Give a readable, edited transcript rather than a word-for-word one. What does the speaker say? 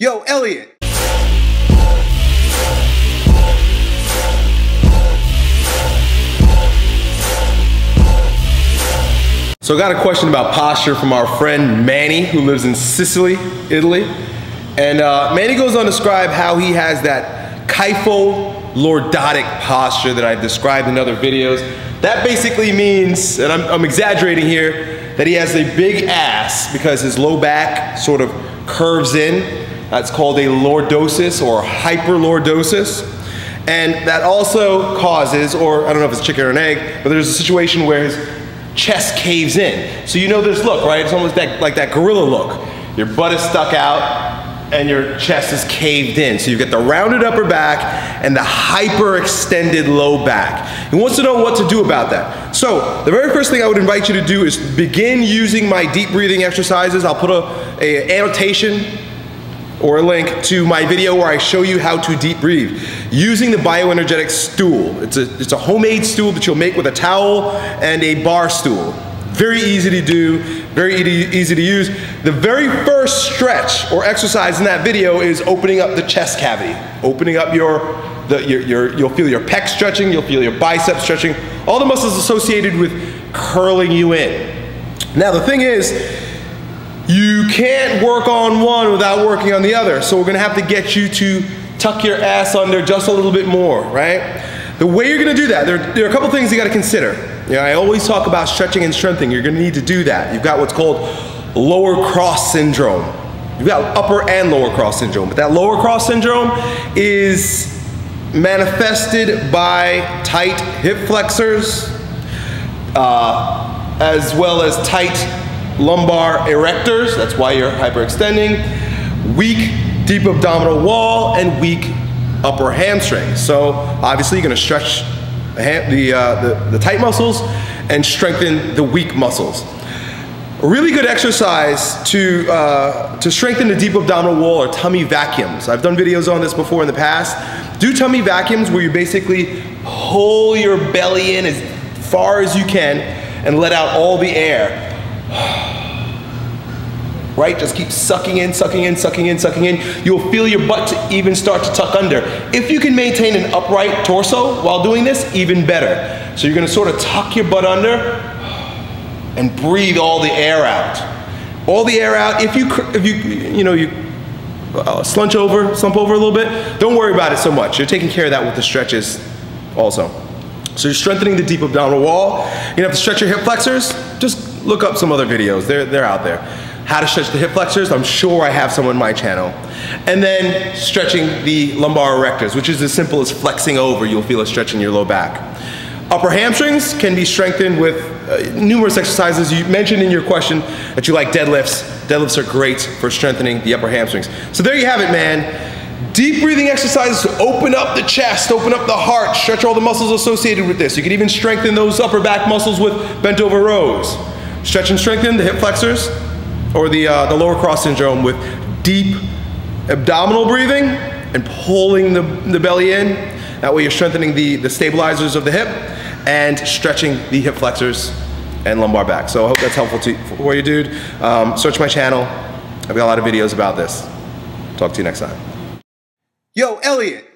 Yo, Elliot. So I got a question about posture from our friend Manny, who lives in Sicily, Italy. And Manny goes on to describe how he has that kypho-lordotic posture that I've described in other videos. That basically means, and I'm exaggerating here, that he has a big ass because his low back sort of curves in. That's called a lordosis or hyperlordosis. And that also causes, or I don't know if it's chicken or an egg, but there's a situation where his chest caves in. So you know this look, right? It's almost like that gorilla look. Your butt is stuck out and your chest is caved in. So you've got the rounded upper back and the hyperextended low back. He wants to know what to do about that. So the very first thing I would invite you to do is begin using my deep breathing exercises. I'll put an annotation or a link to my video where I show you how to deep breathe using the bioenergetic stool. It's a homemade stool that you'll make with a towel and a bar stool. Very easy to do, very easy to use. The very first stretch or exercise in that video is opening up the chest cavity. Opening up you'll feel your pec stretching, you'll feel your biceps stretching, all the muscles associated with curling you in. Now the thing is, you can't work on one without working on the other. So we're gonna have to get you to tuck your ass under just a little bit more, right? The way you're gonna do that, there are a couple things you gotta consider. You know, I always talk about stretching and strengthening. You're gonna need to do that. You've got what's called lower cross syndrome. You've got upper and lower cross syndrome, but that lower cross syndrome is manifested by tight hip flexors, as well as tight lumbar erectors, that's why you're hyperextending, weak deep abdominal wall, and weak upper hamstrings. So obviously you're gonna stretch the tight muscles and strengthen the weak muscles. A really good exercise to strengthen the deep abdominal wall are tummy vacuums. I've done videos on this before in the past. Do tummy vacuums where you basically pull your belly in as far as you can and let out all the air. Right? Just keep sucking in, sucking in, sucking in, sucking in. You'll feel your butt to even start to tuck under. If you can maintain an upright torso while doing this, even better. So you're gonna sort of tuck your butt under and breathe all the air out. All the air out. If you slump over a little bit, don't worry about it so much. You're taking care of that with the stretches also. So you're strengthening the deep abdominal wall. You're gonna have to stretch your hip flexors. Just look up some other videos, they're out there. How to stretch the hip flexors, I'm sure I have some on my channel. And then stretching the lumbar erectors, which is as simple as flexing over, you'll feel a stretch in your low back. Upper hamstrings can be strengthened with numerous exercises. You mentioned in your question that you like deadlifts. Deadlifts are great for strengthening the upper hamstrings. So there you have it, man. Deep breathing exercises to open up the chest, open up the heart, stretch all the muscles associated with this. You can even strengthen those upper back muscles with bent over rows. Stretch and strengthen the hip flexors or the lower cross syndrome with deep abdominal breathing and pulling the belly in. That way you're strengthening the stabilizers of the hip and stretching the hip flexors and lumbar back. So I hope that's helpful for you, dude. Search my channel. I've got a lot of videos about this. Talk to you next time. Yo, Elliot.